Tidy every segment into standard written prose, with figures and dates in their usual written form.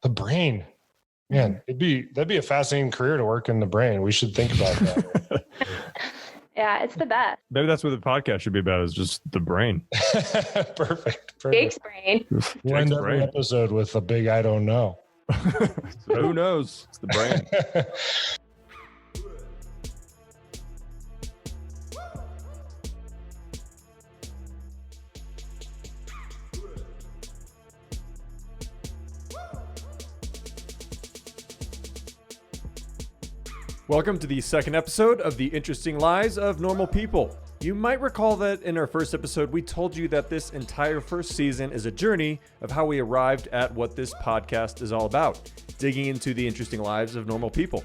The brain. Man, that'd be a fascinating career to work in the brain. We should think about that. Yeah, it's the best. Maybe that's what the podcast should be about, is just the brain. Perfect. Jake's brain. We'll end every episode with a big I don't know. So who knows? It's the brain. Welcome to the second episode of The Interesting Lives of Normal People. You might recall that in our first episode, we told you that this entire first season is a journey of how we arrived at what this podcast is all about, digging into the interesting lives of normal people.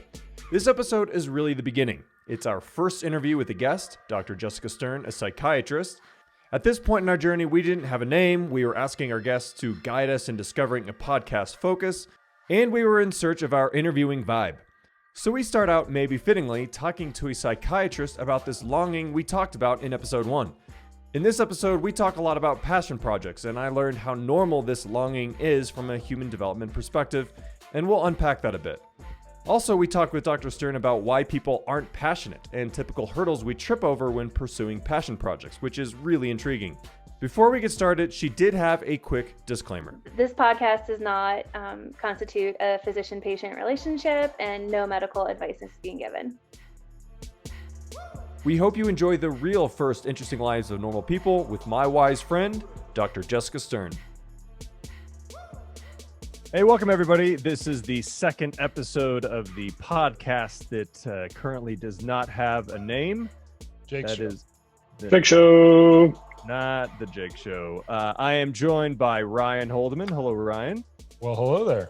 This episode is really the beginning. It's our first interview with a guest, Dr. Jessica Stern, a psychiatrist. At this point in our journey, we didn't have a name. We were asking our guests to guide us in discovering a podcast focus, and we were in search of our interviewing vibe. So we start out, maybe fittingly, talking to a psychiatrist about this longing we talked about in episode 1. In this episode, we talk a lot about passion projects, and I learned how normal this longing is from a human development perspective, and we'll unpack that a bit. Also, we talk with Dr. Stern about why people aren't passionate and typical hurdles we trip over when pursuing passion projects, which is really intriguing. Before we get started, she did have a quick disclaimer. This podcast does not constitute a physician-patient relationship, and no medical advice is being given. We hope you enjoy the real first Interesting Lives of Normal People with my wise friend, Dr. Jessica Stern. Hey, welcome everybody. This is the second episode of the podcast that currently does not have a name. Jake That Show. is the- Big Show. Not the Jake Show. I am joined by Ryan Holdeman. Hello, Ryan. Well, hello there.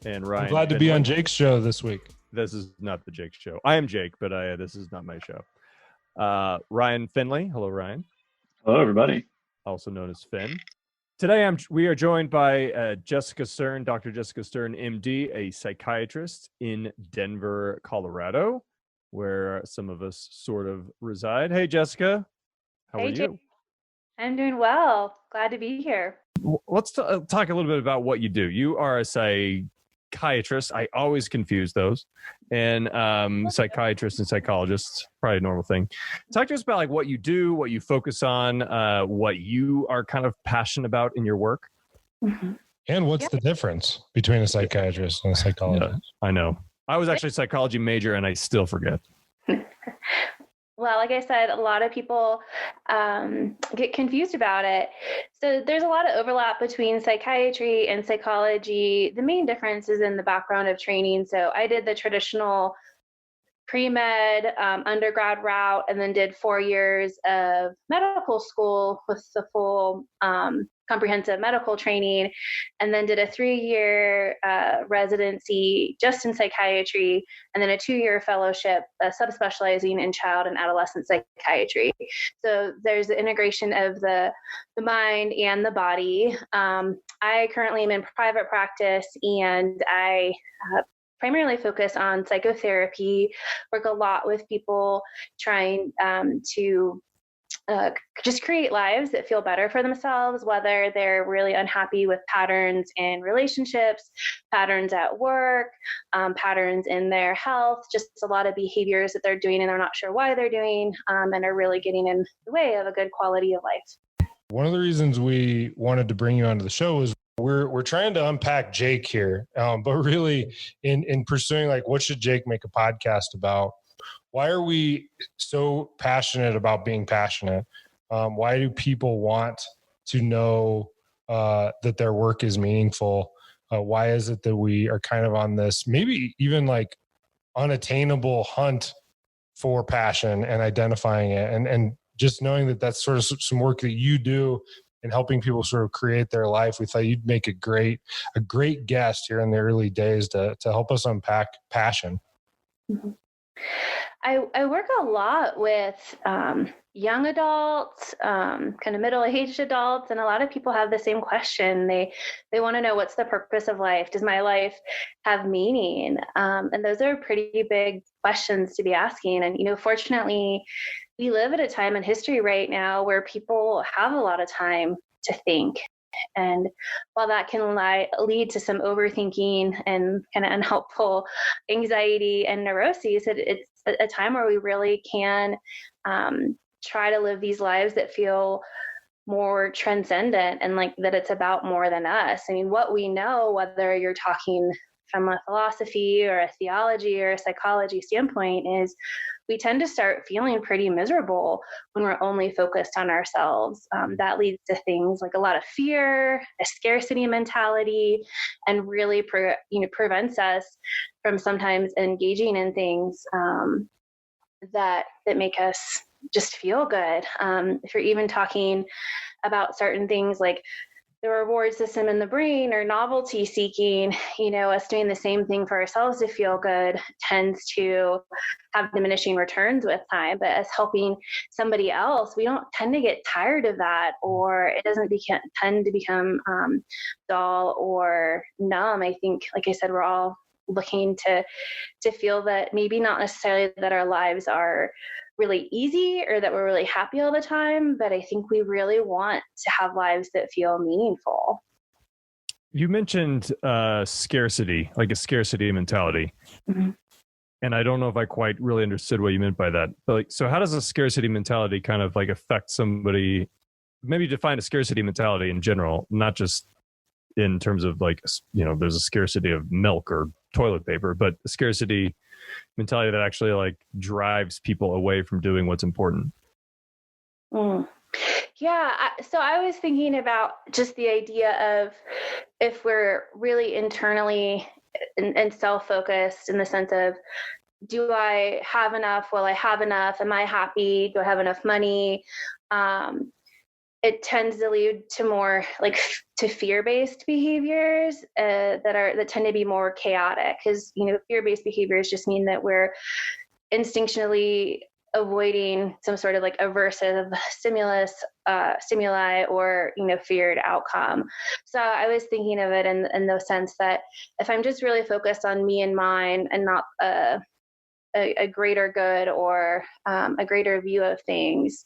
And Ryan. I'm glad to be Finley. on Jake's show this week. This is not the Jake Show. I am Jake, but this is not my show. Ryan Finley. Hello, Ryan. Hello, everybody. Also known as Finn. Today, we are joined by Jessica Stern, Dr. Jessica Stern, MD, a psychiatrist in Denver, Colorado, where some of us sort of reside. Hey, Jessica. How are Jake. you? I'm doing well. Glad to be here. Let's talk a little bit about what you do. You are a psychiatrist. I always confuse those. And psychiatrist and psychologist, probably a normal thing. Talk to us about like what you do, what you focus on, what you are kind of passionate about in your work. Mm-hmm. And what's the difference between a psychiatrist and a psychologist? Yeah, I know. I was actually a psychology major and I still forget. Well, like I said, a lot of people get confused about it. So there's a lot of overlap between psychiatry and psychology. The main difference is in the background of training. So I did the traditional pre-med undergrad route, and then did 4 years of medical school with the full comprehensive medical training, and then did a 3-year residency just in psychiatry, and then a 2-year fellowship subspecializing in child and adolescent psychiatry. So there's the integration of the mind and the body. I currently am in private practice, and I primarily focus on psychotherapy, work a lot with people trying to just create lives that feel better for themselves, whether they're really unhappy with patterns in relationships, patterns at work, patterns in their health, just a lot of behaviors that they're doing and they're not sure why they're doing, and are really getting in the way of a good quality of life. One of the reasons we wanted to bring you onto the show is we're trying to unpack Jake here, but really in pursuing like what should Jake make a podcast about? Why are we so passionate about being passionate? Why do people want to know that their work is meaningful? Why is it that we are kind of on this maybe even like unattainable hunt for passion and identifying it, and just knowing that that's sort of some work that you do in helping people sort of create their life? We thought you'd make a great guest here in the early days to help us unpack passion. Mm-hmm. I work a lot with young adults, kind of middle-aged adults, and a lot of people have the same question. They want to know, what's the purpose of life? Does my life have meaning? And those are pretty big questions to be asking. And, fortunately, we live at a time in history right now where people have a lot of time to think. And while that can lead to some overthinking and kind of unhelpful anxiety and neuroses, it's a time where we really can try to live these lives that feel more transcendent and like that it's about more than us. I mean, what we know, whether you're talking from a philosophy or a theology or a psychology standpoint, is we tend to start feeling pretty miserable when we're only focused on ourselves. That leads to things like a lot of fear, a scarcity mentality, and really prevents us from sometimes engaging in things that make us just feel good. If you're even talking about certain things like the reward system in the brain or novelty seeking, us doing the same thing for ourselves to feel good tends to have diminishing returns with time. But as helping somebody else, we don't tend to get tired of that, or it doesn't tend to become dull or numb. I think, like I said, we're all looking to feel that maybe not necessarily that our lives are really easy or that we're really happy all the time, but I think we really want to have lives that feel meaningful. You mentioned scarcity, like a scarcity mentality. Mm-hmm. And I don't know if I quite really understood what you meant by that. But so how does a scarcity mentality kind of like affect somebody? Maybe define a scarcity mentality in general, not just in terms of like, there's a scarcity of milk or toilet paper, but a scarcity mentality that actually like drives people away from doing what's important. Yeah. So I was thinking about just the idea of if we're really internally and self-focused in the sense of, do I have enough? Will I have enough? Am I happy? Do I have enough money? It tends to lead to more like to fear-based behaviors that tend to be more chaotic, because fear-based behaviors just mean that we're instinctually avoiding some sort of like aversive stimuli or feared outcome. So I was thinking of it in the sense that if I'm just really focused on me and mine and not a greater good or a greater view of things,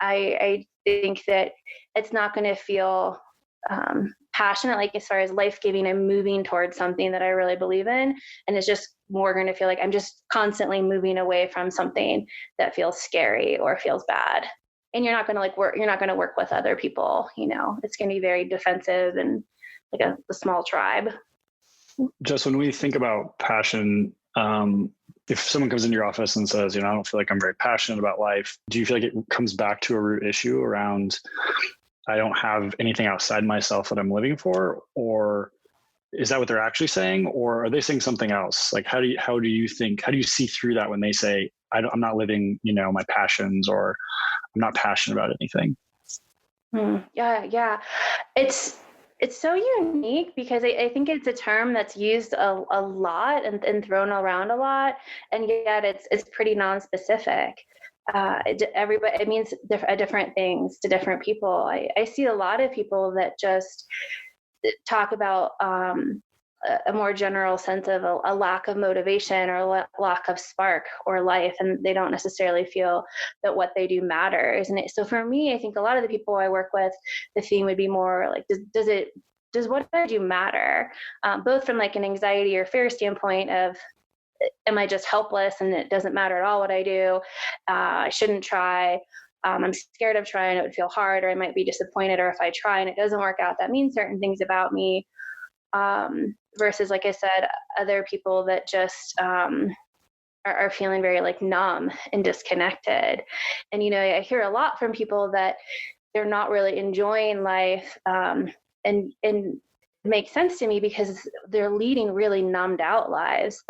I think that it's not going to feel passionate, like as far as life-giving and moving towards something that I really believe in. And it's just more going to feel like I'm just constantly moving away from something that feels scary or feels bad. And you're not going to you're not going to work with other people. It's going to be very defensive and like a small tribe. Just when we think about passion, if someone comes into your office and says, I don't feel like I'm very passionate about life, do you feel like it comes back to a root issue around, I don't have anything outside myself that I'm living for? Or is that what they're actually saying? Or are they saying something else? Like, how do you see through that when they say, I'm not living, my passions, or I'm not passionate about anything? Yeah. It's so unique because I think it's a term that's used a lot and thrown around a lot, and yet it's pretty nonspecific. It means different things to different people. I see a lot of people that just talk about a more general sense of a lack of motivation or lack of spark or life, and they don't necessarily feel that what they do matters. And so for me, I think a lot of the people I work with, the theme would be more like, does what I do matter? Both from like an anxiety or fear standpoint of, am I just helpless and it doesn't matter at all what I do? I shouldn't try. I'm scared of trying, it would feel hard, or I might be disappointed, or if I try and it doesn't work out, that means certain things about me. Versus, like I said, other people that just are feeling very like numb and disconnected. And, I hear a lot from people that they're not really enjoying life. And it makes sense to me because they're leading really numbed out lives.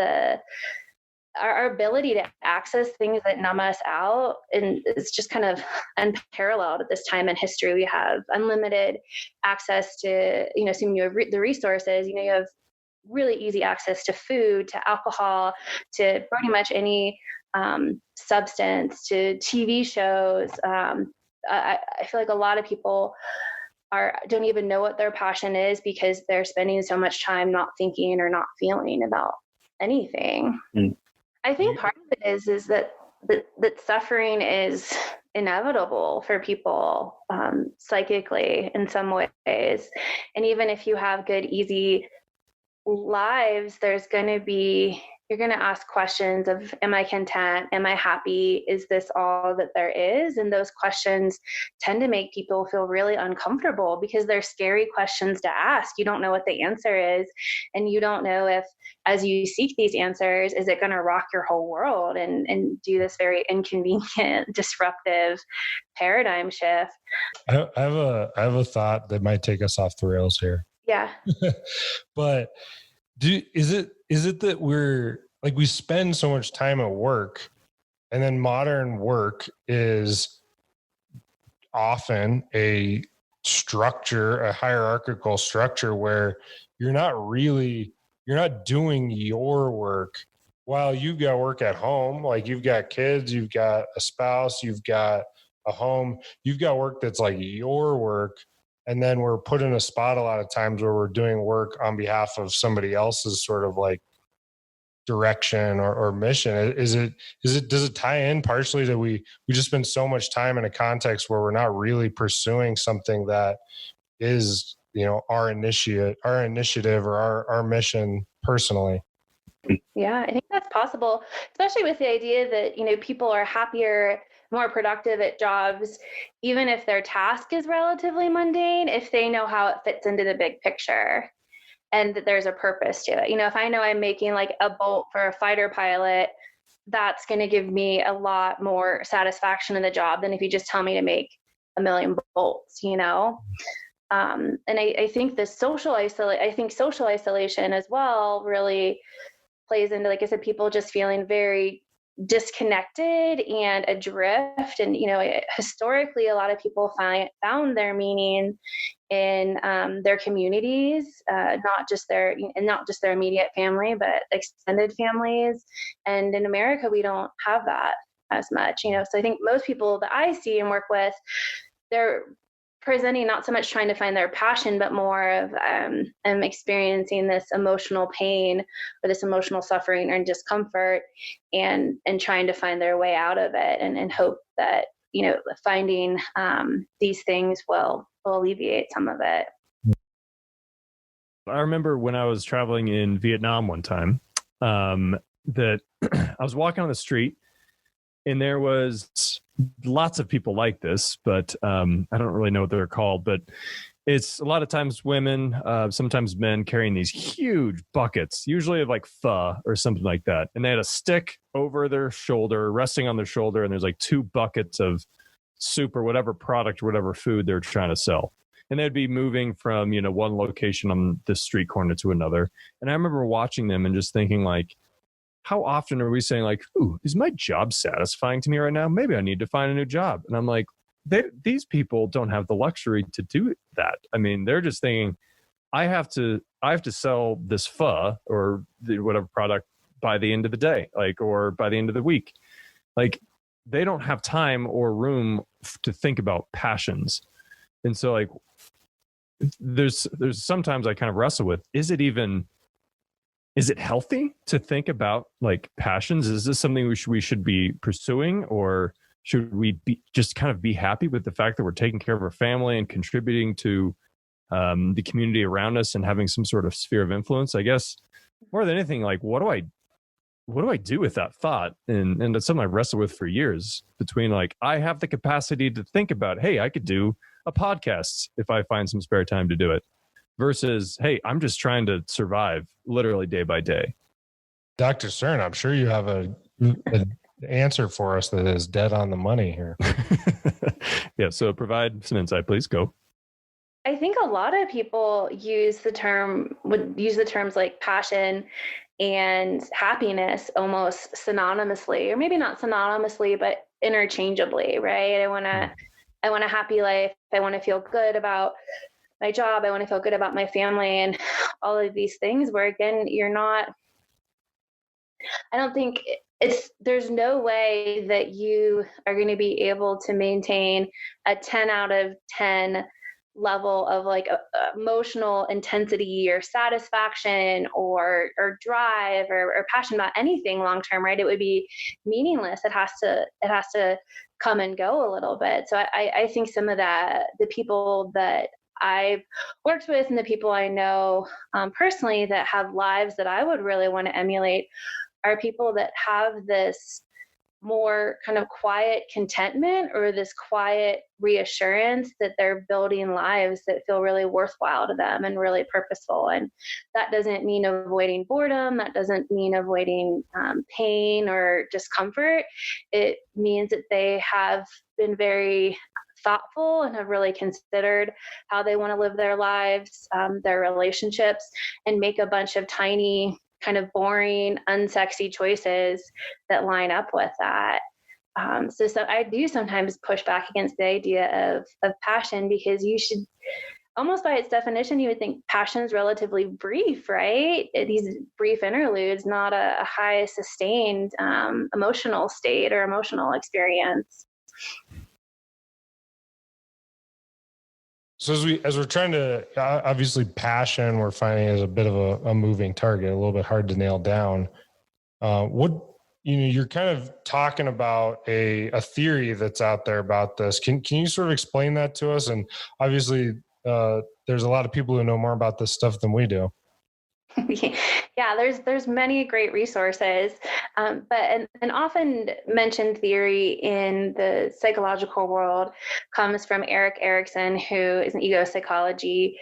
Our ability to access things that numb us out, and it's just kind of unparalleled at this time in history. We have unlimited access to, assuming you have the resources, you have really easy access to food, to alcohol, to pretty much any substance, to TV shows. I feel like a lot of people don't even know what their passion is because they're spending so much time not thinking or not feeling about anything. I think part of it is that that suffering is inevitable for people psychically in some ways. And even if you have good, easy lives, you're going to ask questions of, am I content? Am I happy? Is this all that there is? And those questions tend to make people feel really uncomfortable because they're scary questions to ask. You don't know what the answer is. And you don't know if, as you seek these answers, is it going to rock your whole world and do this very inconvenient, disruptive paradigm shift? I have a thought that might take us off the rails here. Yeah. But is it that we spend so much time at work, and then modern work is often a hierarchical structure where you're not doing your work while you've got work at home. Like, you've got kids, you've got a spouse, you've got a home, you've got work that's like your work. And then we're put in a spot a lot of times where we're doing work on behalf of somebody else's sort of like direction or mission. Does it tie in partially that we just spend so much time in a context where we're not really pursuing something that is, our initiative or our mission personally? Yeah, I think that's possible, especially with the idea that, people are happier, more productive at jobs, even if their task is relatively mundane, if they know how it fits into the big picture and that there's a purpose to it. If I know I'm making like a bolt for a fighter pilot, that's going to give me a lot more satisfaction in the job than if you just tell me to make a million bolts, And I think social isolation as well really plays into, like I said, people just feeling very disconnected and adrift. And, historically, a lot of people found their meaning in their communities, not just their immediate family, but extended families. And in America, we don't have that as much, So I think most people that I see and work with, they're presenting not so much trying to find their passion, but more of experiencing this emotional pain or this emotional suffering or discomfort, and trying to find their way out of it, and hope that finding these things will alleviate some of it. I remember when I was traveling in Vietnam one time, that I was walking on the street, and there was lots of people like this, but I don't really know what they're called, but it's a lot of times women, sometimes men, carrying these huge buckets, usually of like pho or something like that. And they had a stick over their shoulder, resting on their shoulder, and there's like 2 buckets of soup or whatever product or whatever food they're trying to sell. And they'd be moving from, one location on the street corner to another. And I remember watching them and just thinking, like, how often are we saying, like, ooh, is my job satisfying to me right now? Maybe I need to find a new job. And I'm like, these people don't have the luxury to do that. I mean, they're just thinking, I have to sell this pho or whatever product by the end of the day, like, or by the end of the week. Like, they don't have time or room to think about passions. And so, like, there's sometimes I kind of wrestle with, is it healthy to think about like passions? Is this something we should be pursuing, or should we just kind of be happy with the fact that we're taking care of our family and contributing to the community around us and having some sort of sphere of influence? I guess more than anything, like, what do I do with that thought? And that's something I wrestled with for years, between like, I have the capacity to think about, hey, I could do a podcast if I find some spare time to do it, versus, hey, I'm just trying to survive literally day by day. Dr. Stern, I'm sure you have an answer for us that is dead on the money here. Yeah, so provide some insight, please. Go. I think a lot of people would use the terms like passion and happiness almost synonymously, or maybe not synonymously, but interchangeably, right? I want a happy life. I want to feel good about my job. I want to feel good about my family, and all of these things where, again, I don't think there's no way that you are going to be able to maintain a 10 out of 10 level of like emotional intensity or satisfaction or drive or passion about anything long term, right? It would be meaningless. It has to come and go a little bit. So I think some of the people that I've worked with and the people I know personally that have lives that I would really want to emulate are people that have this more kind of quiet contentment or this quiet reassurance that they're building lives that feel really worthwhile to them and really purposeful. And that doesn't mean avoiding boredom. That doesn't mean avoiding pain or discomfort. It means that they have been very thoughtful and have really considered how they want to live their lives, their relationships, and make a bunch of tiny kind of boring, unsexy choices that line up with that. So I do sometimes push back against the idea of passion, because you should, almost by its definition, you would think passion is relatively brief, right? These brief interludes, not a high sustained emotional state or emotional experience. So as we're trying to, obviously passion, we're finding is a bit of a moving target, a little bit hard to nail down. You're kind of talking about a theory that's out there about this. Can you sort of explain that to us? And obviously there's a lot of people who know more about this stuff than we do. Yeah, there's many great resources, but an often mentioned theory in the psychological world comes from Erikson, who is an ego psychology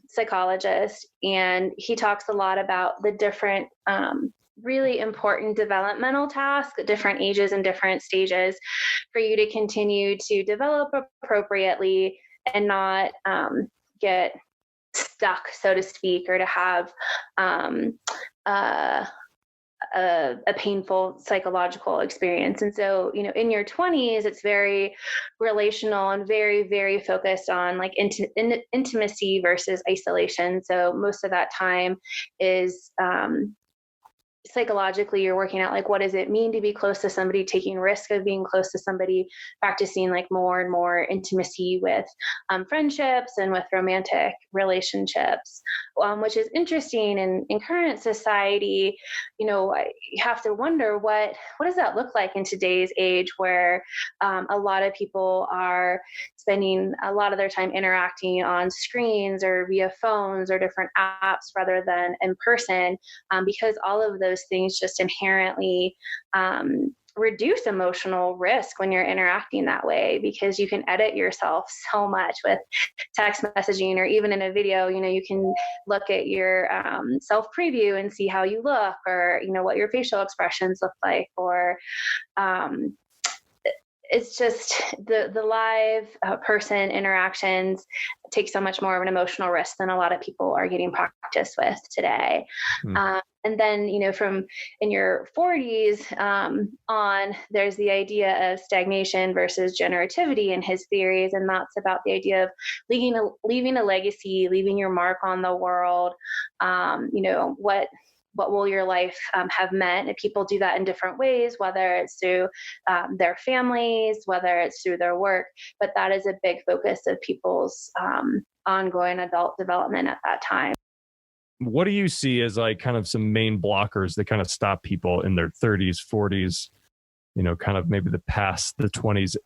psychologist, and he talks a lot about the different really important developmental tasks at different ages and different stages for you to continue to develop appropriately and not get stuck, so to speak, or to have a painful psychological experience. And so, in your 20s, it's very relational and very, very focused on like intimacy versus isolation. So most of that time is psychologically, you're working out like, what does it mean to be close to somebody, taking risk of being close to somebody, practicing like more and more intimacy with friendships and with romantic relationships, which is interesting. And in current society, you have to wonder what does that look like in today's age, where a lot of people are spending a lot of their time interacting on screens or via phones or different apps rather than in person, because all of those things just inherently reduce emotional risk when you're interacting that way, because you can edit yourself so much with text messaging, or even in a video, you can look at your self preview and see how you look, or what your facial expressions look like, or it's just the live person interactions take so much more of an emotional risk than a lot of people are getting practice with today. And then, from in your 40s on, there's the idea of stagnation versus generativity in his theories. And that's about the idea of leaving a legacy, leaving your mark on the world. What will your life have meant? And people do that in different ways, whether it's through their families, whether it's through their work. But that is a big focus of people's ongoing adult development at that time. What do you see as like kind of some main blockers that kind of stop people in their 30s, 40s, kind of maybe past the 20s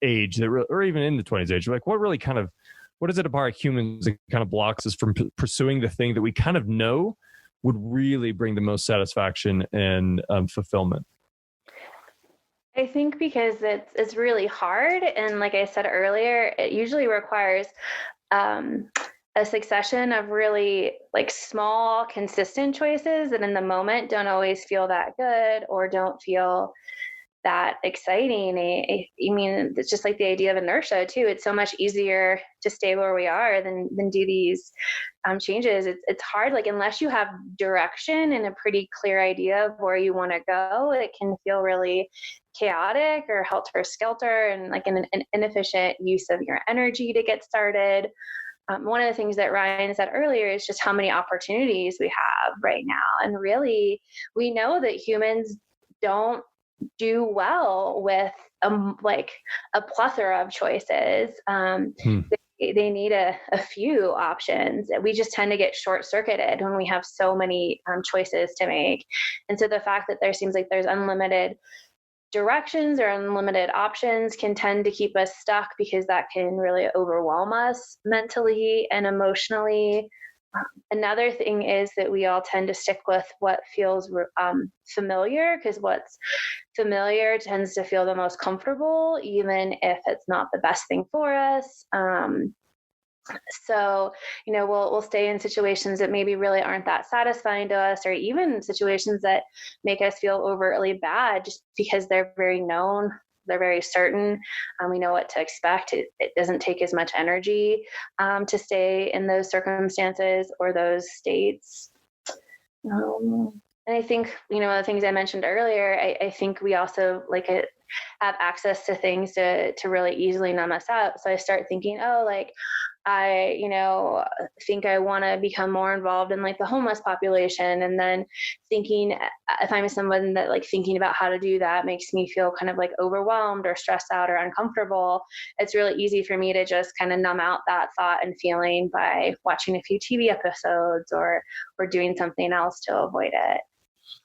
age, or even in the 20s age? Like what is it about humans that kind of blocks us from pursuing the thing that we kind of know would really bring the most satisfaction and fulfillment? I think because it's really hard. And like I said earlier, it usually requires a succession of really like small, consistent choices that in the moment don't always feel that good or don't feel that exciting. I mean, it's just like the idea of inertia too. It's so much easier to stay where we are than do these changes. It's hard, like unless you have direction and a pretty clear idea of where you want to go, it can feel really chaotic or helter-skelter and like an inefficient use of your energy to get started. One of the things that Ryan said earlier is just how many opportunities we have right now. And really, we know that humans don't do well with like a plethora of choices. They they need a few options. We just tend to get short-circuited when we have so many choices to make. And so the fact that there seems like there's unlimited directions or unlimited options can tend to keep us stuck, because that can really overwhelm us mentally and emotionally. Another thing is that we all tend to stick with what feels familiar, because what's familiar tends to feel the most comfortable, even if it's not the best thing for us. So, we'll stay in situations that maybe really aren't that satisfying to us, or even situations that make us feel overtly bad just because they're very known. They're very certain. We know what to expect. It doesn't take as much energy to stay in those circumstances or those states. And I think, one of the things I mentioned earlier, I think we also have access to things to really easily numb us out. So I start thinking, I think I want to become more involved in the homeless population. And then thinking, if I'm someone that thinking about how to do that makes me feel kind of overwhelmed or stressed out or uncomfortable, it's really easy for me to just kind of numb out that thought and feeling by watching a few TV episodes or doing something else to avoid it.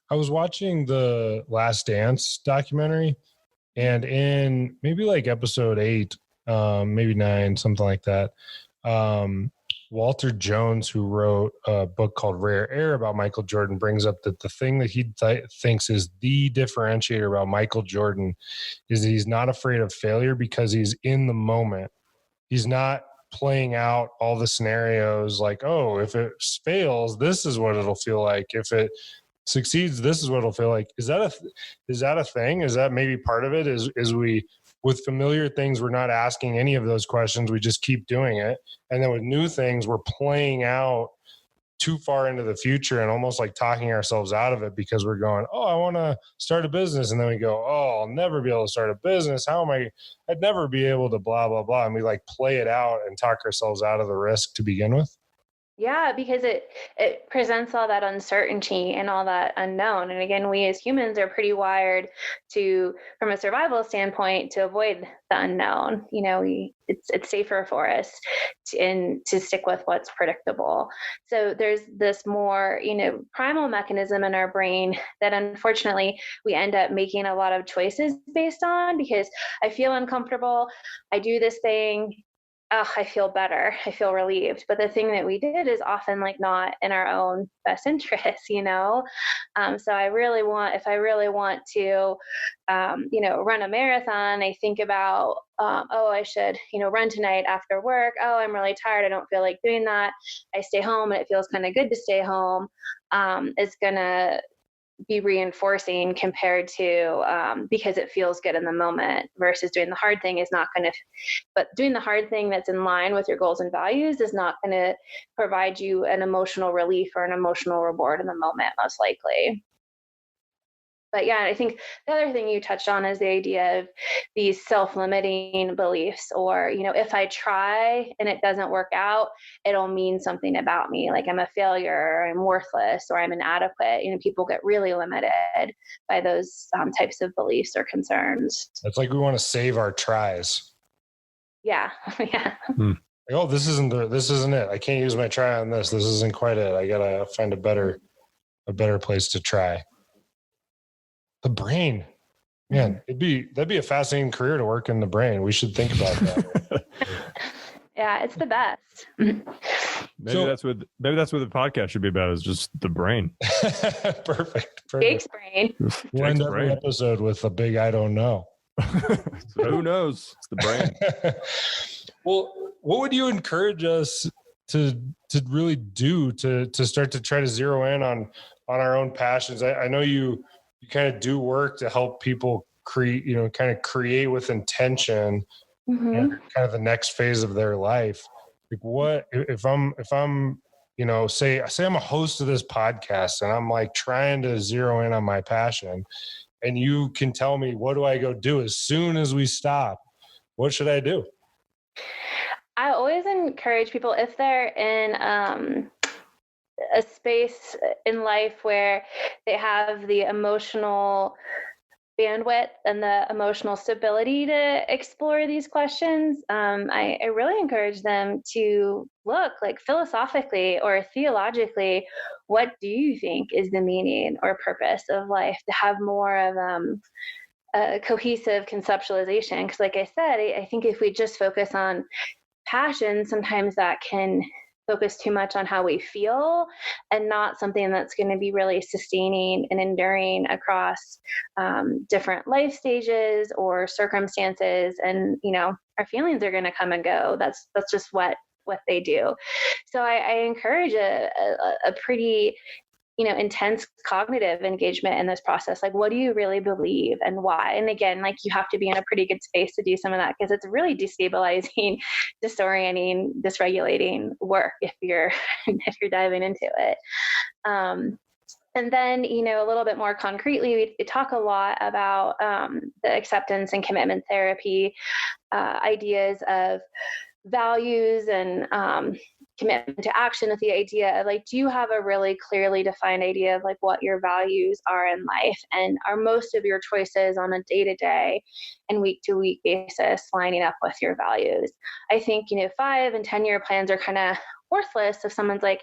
I was watching the Last Dance documentary, and in maybe episode 8, maybe 9, something like that, Walter Jones, who wrote a book called Rare Air about Michael Jordan, brings up that the thing that he thinks is the differentiator about Michael Jordan is that he's not afraid of failure because he's in the moment. He's not playing out all the scenarios if it fails, this is what it'll feel like. If it succeeds, this is what it'll feel like. Is that a thing? Is that maybe part of it? Is we, with familiar things, we're not asking any of those questions. We just keep doing it. And then with new things, we're playing out too far into the future and almost talking ourselves out of it, because we're going, I want to start a business. And then we go, I'll never be able to start a business. I'd never be able to blah, blah, blah. And we play it out and talk ourselves out of the risk to begin with. Yeah, because it presents all that uncertainty and all that unknown. And again, we as humans are pretty wired to, from a survival standpoint, to avoid the unknown. It's safer for us to stick with what's predictable. So there's this more, primal mechanism in our brain that unfortunately we end up making a lot of choices based on, because I feel uncomfortable, I do this thing, I feel better, I feel relieved. But the thing that we did is often not in our own best interest, So if I really want to, run a marathon, I think about, I should, run tonight after work. I'm really tired, I don't feel like doing that. I stay home and it feels kind of good to stay home. It's going to be reinforcing compared to because it feels good in the moment, versus doing the hard thing is not going to, but doing the hard thing that's in line with your goals and values is not going to provide you an emotional relief or an emotional reward in the moment, most likely. But yeah, I think the other thing you touched on is the idea of these self-limiting beliefs, or, if I try and it doesn't work out, it'll mean something about me. Like I'm a failure, or I'm worthless, or I'm inadequate. People get really limited by those types of beliefs or concerns. It's we want to save our tries. Yeah. Yeah. This isn't it. I can't use my try on this. This isn't quite it. I got to find a better place to try. The brain, man, that'd be a fascinating career to work in the brain. We should think about that. Yeah, it's the best. Maybe that's what the podcast should be about, is just the brain. Perfect. Jake's brain. We'll end every episode with a big I don't know. So who knows? It's the brain. Well, what would you encourage us to really do to start to try to zero in on our own passions? I know you kind of do work to help people create with intention, and kind of the next phase of their life. What if I'm say I'm a host of this podcast and I'm trying to zero in on my passion, and you can tell me, what do I go do as soon as we stop? What should I do? I always encourage people, if they're in a space in life where they have the emotional bandwidth and the emotional stability to explore these questions, I really encourage them to look like philosophically or theologically, what do you think is the meaning or purpose of life, to have more of a cohesive conceptualization. Because like I said, I think if we just focus on passion, sometimes that can focus too much on how we feel and not something that's going to be really sustaining and enduring across different life stages or circumstances. And, our feelings are going to come and go. That's just what they do. So I encourage a pretty intense cognitive engagement in this process. Like, what do you really believe and why? And again, like, you have to be in a pretty good space to do some of that, because it's really destabilizing, disorienting, dysregulating work if you're diving into it. And then, a little bit more concretely, we talk a lot about the acceptance and commitment therapy ideas of values and commitment to action, with the idea of like, do you have a really clearly defined idea of like what your values are in life, and are most of your choices on a day-to-day and week-to-week basis lining up with your values? I think 5 and 10 year plans are kind of worthless if someone's like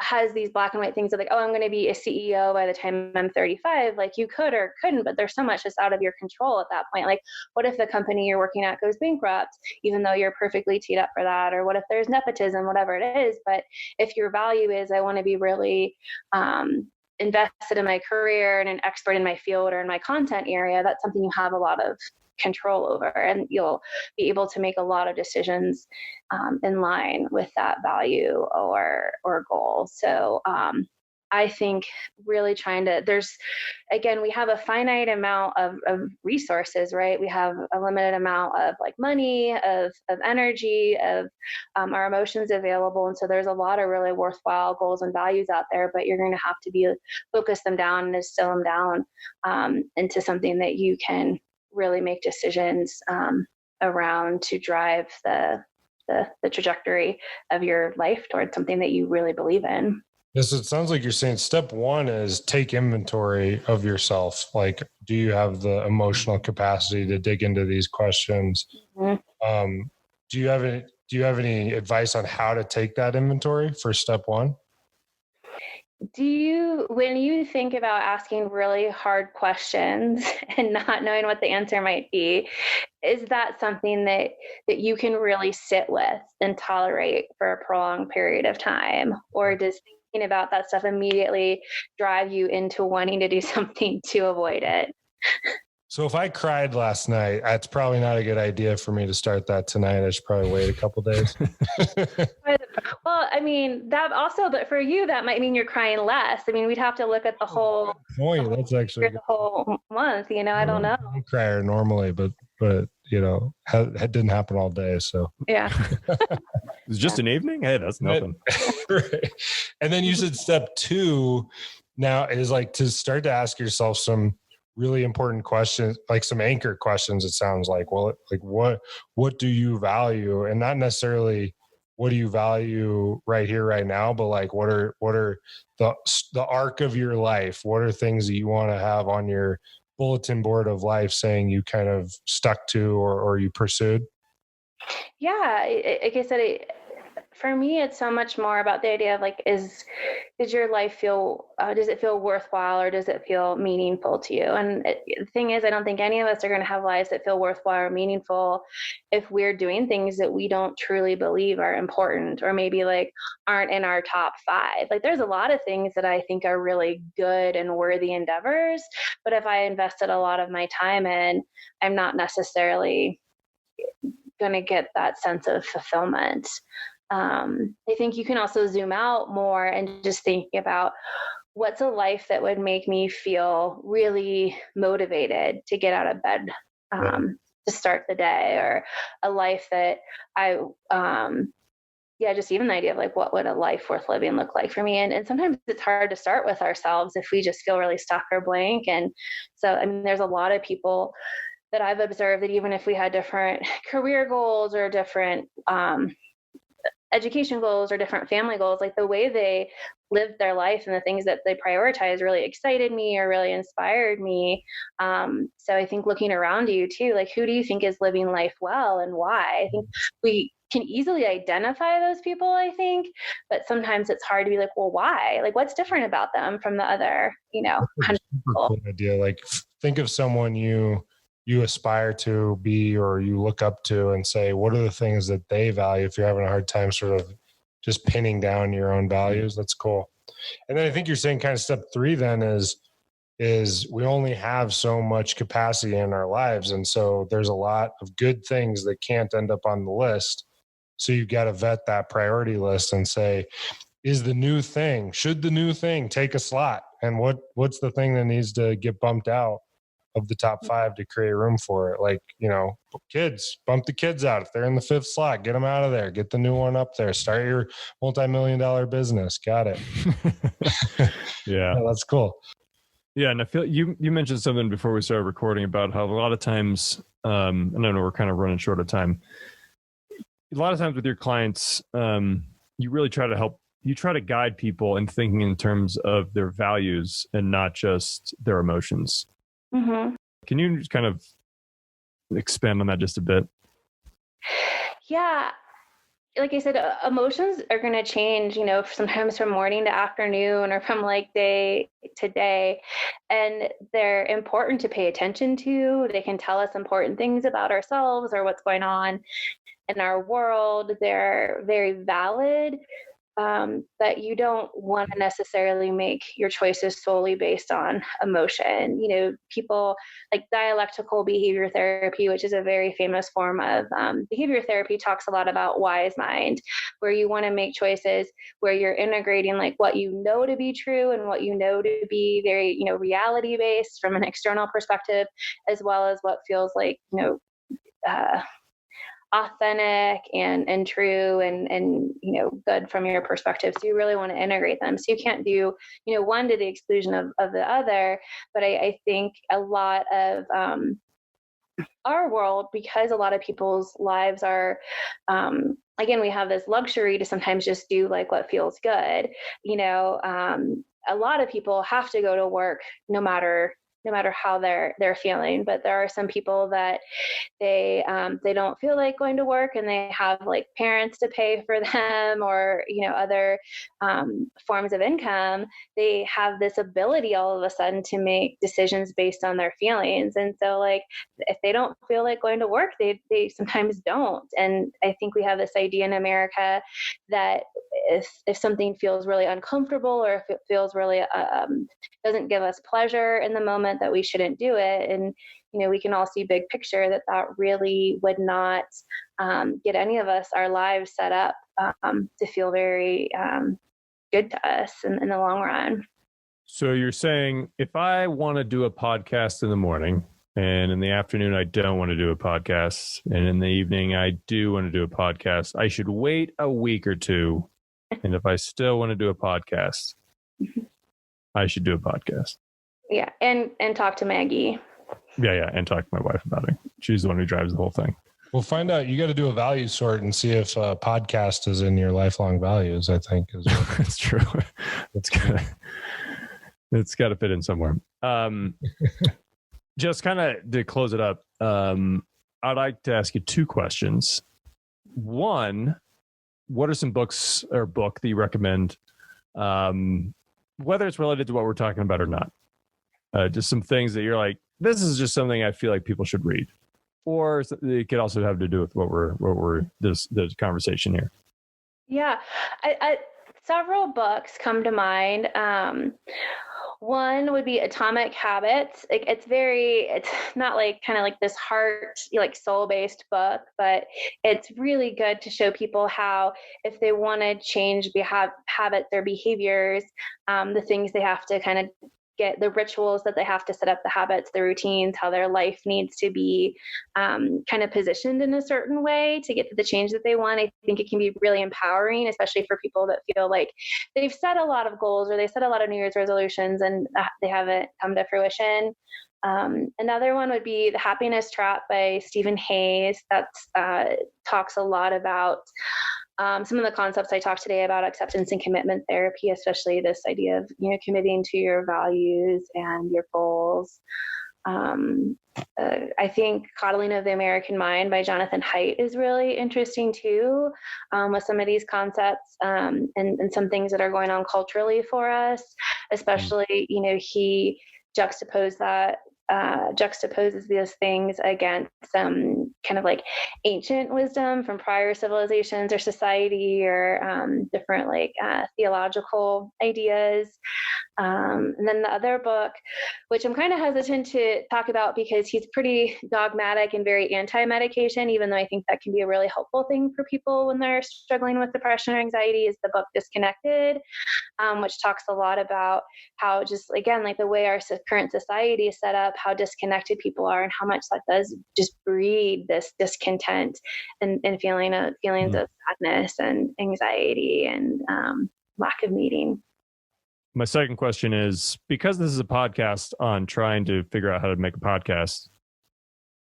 has these black and white things of like, oh, I'm going to be a CEO by the time I'm 35. Like, you could or couldn't, but there's so much that's out of your control at that point. Like, what if the company you're working at goes bankrupt, even though you're perfectly teed up for that? Or what if there's nepotism, whatever it is. But if your value is, I want to be really invested in my career and an expert in my field or in my content area, that's something you have a lot of control over, and you'll be able to make a lot of decisions in line with that value or goal. So I think really we have a finite amount of resources, right? We have a limited amount of like money, of energy, of our emotions available. And so there's a lot of really worthwhile goals and values out there, but you're going to have to focus them down and distill them down into something that you can really make decisions around to drive the trajectory of your life towards something that you really believe in. Yes, it sounds like you're saying step one is take inventory of yourself. Like, do you have the emotional capacity to dig into these questions? Mm-hmm. Do you have any advice on how to take that inventory for step one? When you think about asking really hard questions and not knowing what the answer might be, is that something that you can really sit with and tolerate for a prolonged period of time? Or does thinking about that stuff immediately drive you into wanting to do something to avoid it? So if I cried last night, that's probably not a good idea for me to start that tonight. I should probably wait a couple days. Well, I mean, that also, but for you, that might mean you're crying less. I mean, we'd have to look at the whole point. That's actually the whole month. I don't know. I'm a crier normally, but it didn't happen all day. So yeah, it's just an evening. Hey, that's nothing. Right. And then you said step 2 now is like to start to ask yourself some really important questions, like some anchor questions. It sounds like, well, like what do you value, and not necessarily what do you value right here, right now, but like what are the arc of your life? What are things that you want to have on your bulletin board of life saying you kind of stuck to or you pursued? Yeah, like I said, for me, it's so much more about the idea of like, does your life does it feel worthwhile, or does it feel meaningful to you? And the thing is, I don't think any of us are going to have lives that feel worthwhile or meaningful if we're doing things that we don't truly believe are important, or maybe like aren't in our top 5. Like, there's a lot of things that I think are really good and worthy endeavors, but if I invested a lot of my time in, I'm not necessarily going to get that sense of fulfillment. I think you can also zoom out more and just thinking about what's a life that would make me feel really motivated to get out of bed to start the day, or a life that just even the idea of like, what would a life worth living look like for me? And sometimes it's hard to start with ourselves if we just feel really stuck or blank. And so, I mean, there's a lot of people that I've observed that even if we had different career goals or different education goals or different family goals, like the way they lived their life and the things that they prioritized really excited me or really inspired me. So I think looking around you too, like who do you think is living life well and why? I think we can easily identify those people, I think, but sometimes it's hard to be like, well, why? Like what's different about them from the other, 100 people? Cool idea. Like think of someone you aspire to be or you look up to and say, what are the things that they value? If you're having a hard time sort of just pinning down your own values, that's cool. And then I think you're saying kind of step 3 then is we only have so much capacity in our lives. And so there's a lot of good things that can't end up on the list. So you've got to vet that priority list and say, should the new thing take a slot? And what's the thing that needs to get bumped out of the top 5 to create room for it? Like, kids, bump the kids out. If they're in the 5th slot, get them out of there. Get the new one up there. Start your multi-million-dollar business. Got it. Yeah. That's cool. Yeah. And I feel you mentioned something before we started recording about how a lot of times, and I know we're kind of running short of time. A lot of times with your clients, you really try to guide people in thinking in terms of their values and not just their emotions. Mm-hmm. Can you just kind of expand on that just a bit? Yeah. Like I said, emotions are going to change, sometimes from morning to afternoon or from like day to day. And they're important to pay attention to. They can tell us important things about ourselves or what's going on in our world. They're very valid. But you don't want to necessarily make your choices solely based on emotion. People like dialectical behavior therapy, which is a very famous form of behavior therapy, talks a lot about wise mind, where you want to make choices where you're integrating like what you know to be true and what you know to be very, reality based from an external perspective, as well as what feels like, authentic and true and good from your perspective. So you really want to integrate them. So you can't do one to the exclusion of the other. But I think a lot of our world, because a lot of people's lives are again, we have this luxury to sometimes just do like what feels good. A lot of people have to go to work no matter how they're feeling, but there are some people that they don't feel like going to work and they have like parents to pay for them or other forms of income. They have this ability all of a sudden to make decisions based on their feelings, and so like if they don't feel like going to work, they sometimes don't. And I think we have this idea in America that if something feels really uncomfortable or if it feels really doesn't give us pleasure in the moment, that we shouldn't do it. And we can all see big picture that really would not get any of us, our lives set up to feel very good to us in the long run. So you're saying if I want to do a podcast in the morning and in the afternoon I don't want to do a podcast, and in the evening I do want to do a podcast, I should wait a week or two. And if I still want to do a podcast, I should do a podcast. Yeah. And talk to Maggie. Yeah. And talk to my wife about it. She's the one who drives the whole thing. We'll find out. You got to do a value sort and see if a podcast is in your lifelong values, I think. That's true. It's got to fit in somewhere. Just kind of to close it up, I'd like to ask you 2 questions. One, what are some books or book that you recommend, whether it's related to what we're talking about or not? Just some things that you're like, this is just something I feel like people should read, or it could also have to do with what we're this conversation here. Yeah, several books come to mind. One would be Atomic Habits. It's not like kind of like this heart, like soul-based book, but it's really good to show people how, if they want to change habits or behaviors, the things they have to kind of get, the rituals that they have to set up, the habits, the routines, how their life needs to be kind of positioned in a certain way to get to the change that they want. I think it can be really empowering, especially for people that feel like they've set a lot of goals or they set a lot of New Year's resolutions and they haven't come to fruition. Another one would be The Happiness Trap by Stephen Hayes. That talks a lot about some of the concepts I talked today about acceptance and commitment therapy, especially this idea of, committing to your values and your goals. I think Coddling of the American Mind by Jonathan Haidt is really interesting too, with some of these concepts and some things that are going on culturally for us, especially, he juxtaposes these things against some kind of like ancient wisdom from prior civilizations or society, or different theological ideas. And then the other book, which I'm kind of hesitant to talk about because he's pretty dogmatic and very anti-medication, even though I think that can be a really helpful thing for people when they're struggling with depression or anxiety, is the book Disconnected, which talks a lot about how just, again, like the way our current society is set up, how disconnected people are and how much that does just breed this discontent and feelings of sadness and anxiety and lack of meaning. My second question is, because this is a podcast on trying to figure out how to make a podcast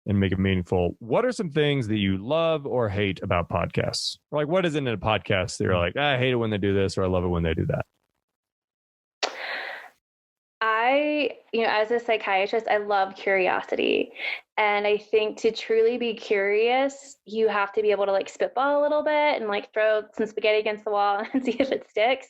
and make it meaningful, what are some things that you love or hate about podcasts? Or like, what is it in a podcast that you're like, I hate it when they do this, or I love it when they do that? As a psychiatrist, I love curiosity. And I think to truly be curious, you have to be able to spitball a little bit and throw some spaghetti against the wall and see if it sticks.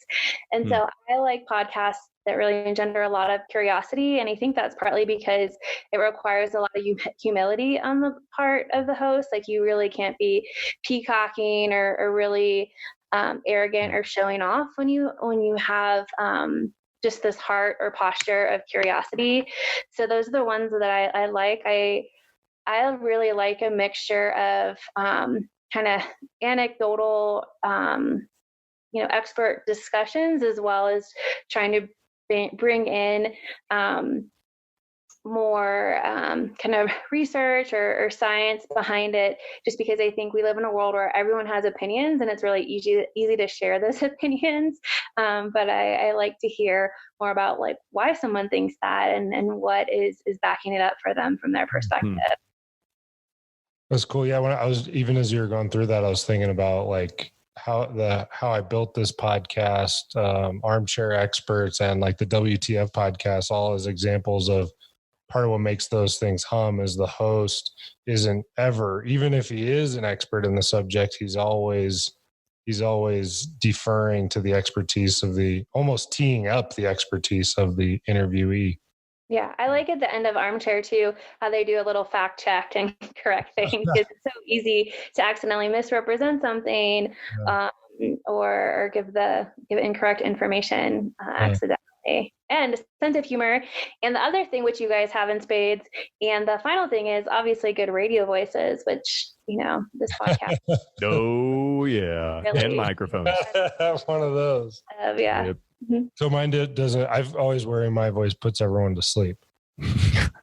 And so I like podcasts that really engender a lot of curiosity. And I think that's partly because it requires a lot of humility on the part of the host. You really can't be peacocking or really arrogant or showing off when you have just this heart or posture of curiosity. So those are the ones that I like. I really like a mixture of kind of anecdotal, expert discussions, as well as trying to bring in more kind of research or science behind it, just because I think we live in a world where everyone has opinions and it's really easy to share those opinions. But I like to hear more about why someone thinks that and what is backing it up for them from their perspective. That's cool. Yeah. When I was, even as you were going through that, I was thinking about how I built this podcast, Armchair Experts, and the WTF podcast, all as examples of part of what makes those things hum is the host isn't ever, even if he is an expert in the subject, he's always deferring to the expertise of almost teeing up the expertise of the interviewee. Yeah, I like at the end of Armchair too, how they do a little fact check and correct things, because it's so easy to accidentally misrepresent something, or give incorrect information accidentally. And a sense of humor. And the other thing, which you guys have in spades, and the final thing is obviously good radio voices, which, this podcast. Oh, yeah. Really, and microphones. One of those. Yeah. Yep. Mm-hmm. So mine doesn't, I've always worried my voice puts everyone to sleep.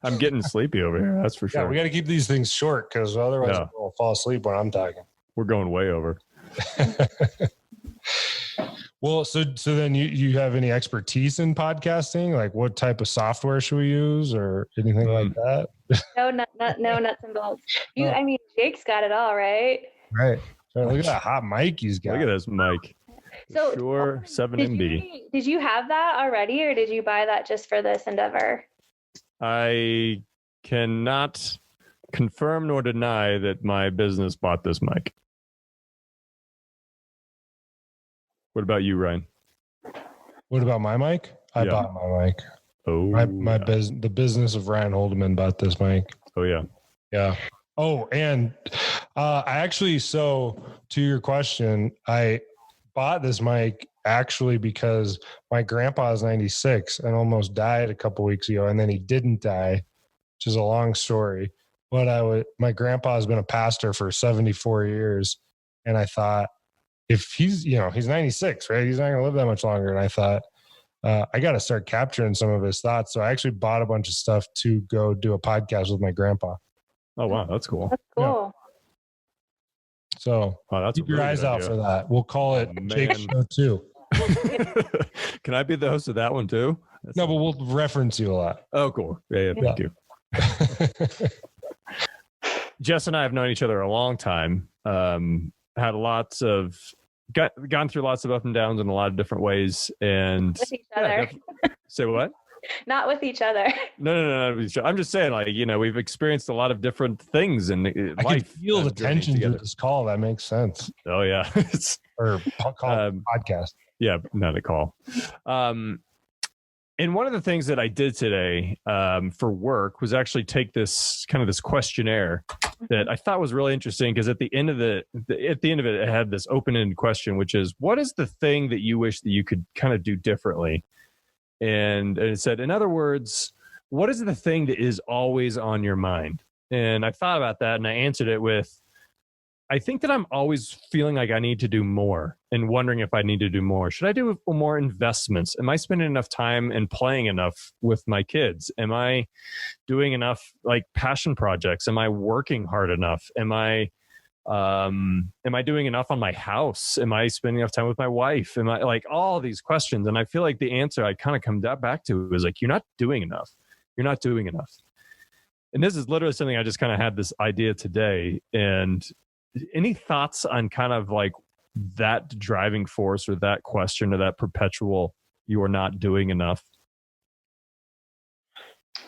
I'm getting sleepy over here. That's for sure. Yeah, we got to keep these things short, because otherwise I'll fall asleep when I'm talking. We're going way over. Well, so then you have any expertise in podcasting? What type of software should we use or anything like that? No nuts and bolts. Jake's got it all, right? Right. So look at that hot mic he's got. Look at this mic. So Shure 7MB. Did you have that already, or did you buy that just for this endeavor? I cannot confirm nor deny that my business bought this mic. What about you, Ryan? What about my mic? I bought my mic. Oh, the business of Ryan Holdeman bought this mic. Oh, yeah. Yeah. Oh, and I actually, so to your question, I bought this mic actually because my grandpa is 96 and almost died a couple weeks ago, and then he didn't die, which is a long story. But my grandpa has been a pastor for 74 years, and I thought, if he's 96, right? He's not going to live that much longer. And I thought, I got to start capturing some of his thoughts. So I actually bought a bunch of stuff to go do a podcast with my grandpa. Oh, wow. That's cool. That's cool. Yeah. So keep your eyes out for that. We'll call it Jake Show 2. Can I be the host of that one too? No, but we'll reference you a lot. Oh, cool. Yeah, thank you. Jess and I have known each other a long time. Had lots of gone through lots of up and downs in a lot of different ways. And with each other. Say what? Not with each other. No. I'm just saying, like, we've experienced a lot of different things in life. I can feel the tension to this call. That makes sense. Oh yeah. Or call podcast. Yeah, not a call. And one of the things that I did today for work was actually take this questionnaire that I thought was really interesting, because at the end of it, it had this open-ended question, which is, what is the thing that you wish that you could kind of do differently? And it said, in other words, what is the thing that is always on your mind? And I thought about that, and I answered it with, I think that I'm always feeling like I need to do more and wondering if I need to do more. Should I do more investments? Am I spending enough time and playing enough with my kids? Am I doing enough like passion projects? Am I working hard enough? Am I doing enough on my house? Am I spending enough time with my wife? Am I, like, all these questions? And I feel like the answer I kind of come back to is like, you're not doing enough. You're not doing enough. And this is literally something I just kind of had this idea today. And any thoughts on kind of like that driving force, or that question, or that perpetual, you are not doing enough? I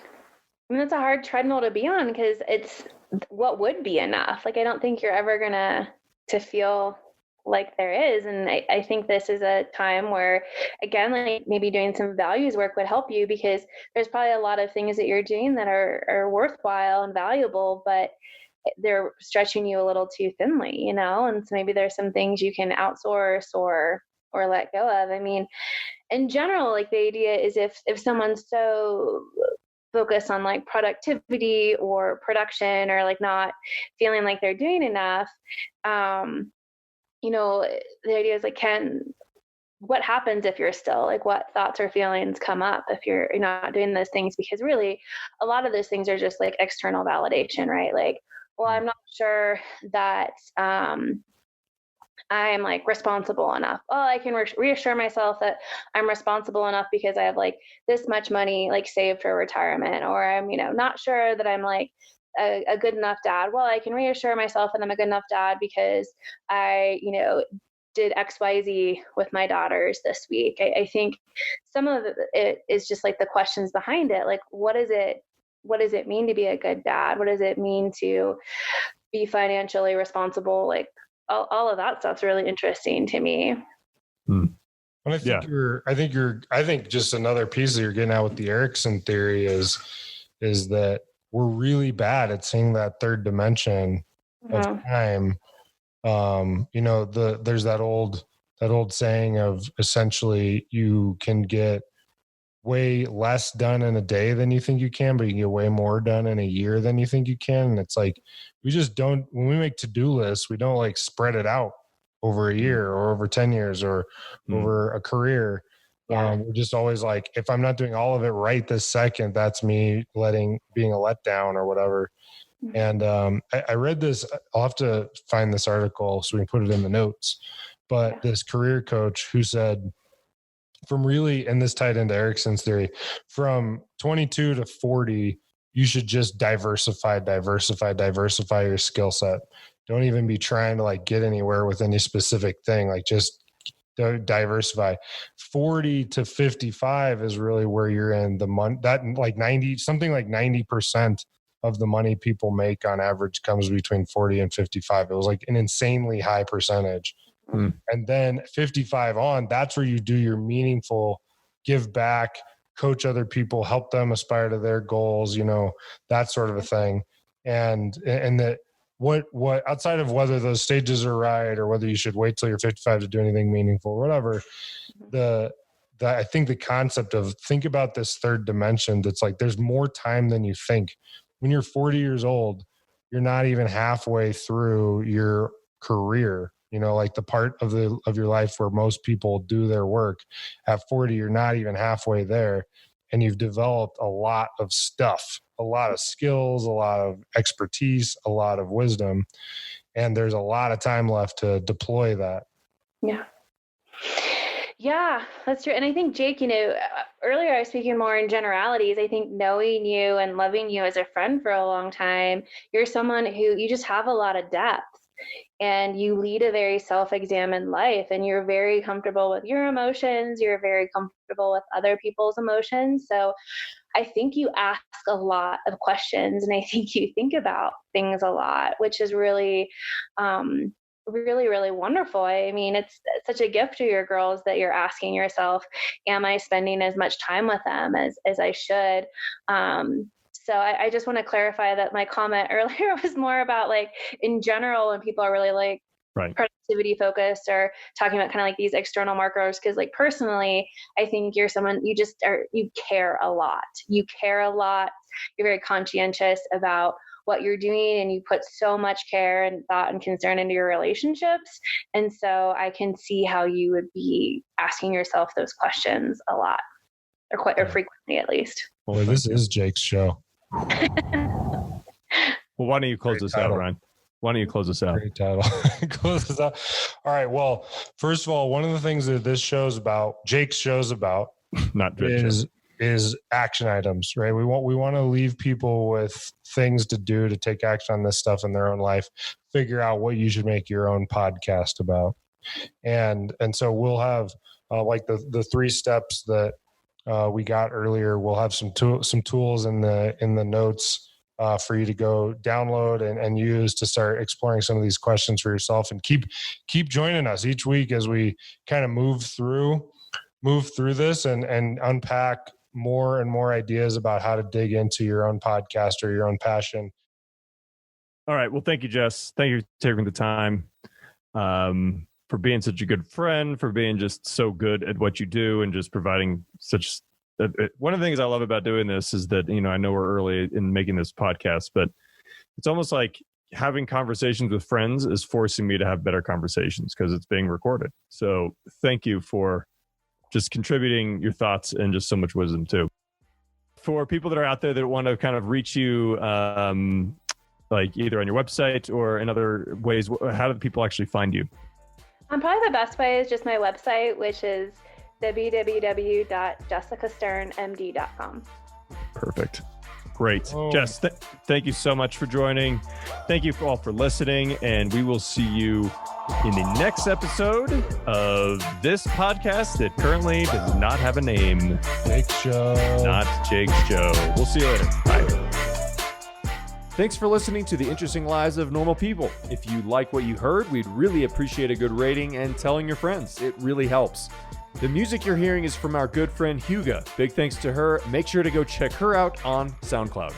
mean, it's a hard treadmill to be on, because it's what would be enough. Like, I don't think you're ever gonna to feel like there is. And I think this is a time where, again, like maybe doing some values work would help you, because there's probably a lot of things that you're doing that are worthwhile and valuable, but they're stretching you a little too thinly, and so maybe there's some things you can outsource or let go of. I mean, in general, like, the idea is if someone's so focused on like productivity or production, or like not feeling like they're doing enough, the idea is like, what happens if you're still, like, what thoughts or feelings come up if you're not doing those things? Because really a lot of those things are just like external validation, right? Like, well, I'm not sure that I'm like responsible enough. Oh, I can reassure myself that I'm responsible enough because I have like this much money like saved for retirement, or I'm, not sure that I'm like a good enough dad. Well, I can reassure myself that I'm a good enough dad because I, did XYZ with my daughters this week. I think some of it is just like the questions behind it. Like, what does it mean to be a good dad? What does it mean to be financially responsible? Like, all of that stuff's really interesting to me. And I think just another piece that you're getting out with the Erikson theory is that we're really bad at seeing that third dimension of time. There's that old saying of, essentially, you can get way less done in a day than you think you can, but you can get way more done in a year than you think you can. And it's like, we just don't, when we make to-do lists, we don't like spread it out over a year or over 10 years or over a career. We're just always like, if I'm not doing all of it right this second, that's me being a letdown or whatever. And I read this, I'll have to find this article so we can put it in the notes, but this career coach who said, and this tied into Erikson's theory, from 22 to 40, you should just diversify your skill set. Don't even be trying to like get anywhere with any specific thing. Like, just diversify. 40 to 55 is really where you're in the money, that like 90% of the money people make on average comes between 40 and 55. It was like an insanely high percentage. And then 55 on, that's where you do your meaningful give back, coach other people, help them aspire to their goals, that sort of a thing. And that what outside of whether those stages are right or whether you should wait till you're 55 to do anything meaningful or whatever, I think the concept of think about this third dimension, that's like, there's more time than you think. When you're 40 years old, you're not even halfway through your career. Like the part of your life where most people do their work. At 40, you're not even halfway there. And you've developed a lot of stuff, a lot of skills, a lot of expertise, a lot of wisdom. And there's a lot of time left to deploy that. Yeah, that's true. And I think, Jake, earlier I was speaking more in generalities. I think knowing you and loving you as a friend for a long time, you're someone who you just have a lot of depth. and you lead a very self-examined life, and you're very comfortable with your emotions. You're very comfortable with other people's emotions. So I think you ask a lot of questions, and I think you think about things a lot, which is really, really, really wonderful. I mean, it's such a gift to your girls that you're asking yourself, am I spending as much time with them as I should? So I just want to clarify that my comment earlier was more about, like, in general, when people are really like productivity focused or talking about kind of like these external markers. Cause like personally, I think you're someone, you care a lot. You care a lot. You're very conscientious about what you're doing, and you put so much care and thought and concern into your relationships. And so I can see how you would be asking yourself those questions a lot, or frequently at least. Well, this is Jake's show. Well, why don't you close this out, Ryan? Why don't you close this out? Great title. Close this out. All right. Well, first of all, one of the things that this show's about, Jake's show's about, is action items, right? We want to leave people with things to do to take action on this stuff in their own life. Figure out what you should make your own podcast about, and so we'll have like the 3 steps that we got earlier. We'll have some tools in the notes for you to go download and use to start exploring some of these questions for yourself, and keep joining us each week as we kind of move through this and unpack more and more ideas about how to dig into your own podcast or your own passion. All right. Well, thank you, Jess. Thank you for taking the time, for being such a good friend, for being just so good at what you do, and just providing such. One of the things I love about doing this is that, I know we're early in making this podcast, but it's almost like having conversations with friends is forcing me to have better conversations because it's being recorded. So thank you for just contributing your thoughts and just so much wisdom too. For people that are out there that want to kind of reach you, like either on your website or in other ways, how do people actually find you? Probably the best way is just my website, which is www.jessicasternmd.com. Perfect. Great. Jess, thank you so much for joining. Thank you all for listening, and we will see you in the next episode of this podcast that currently does not have a name. Jake's Show. Not Jake's Show. We'll see you later. Bye. Thanks for listening to The Interesting Lives of Normal People. If you like what you heard, we'd really appreciate a good rating and telling your friends. It really helps. The music you're hearing is from our good friend Huga. Big thanks to her. Make sure to go check her out on SoundCloud.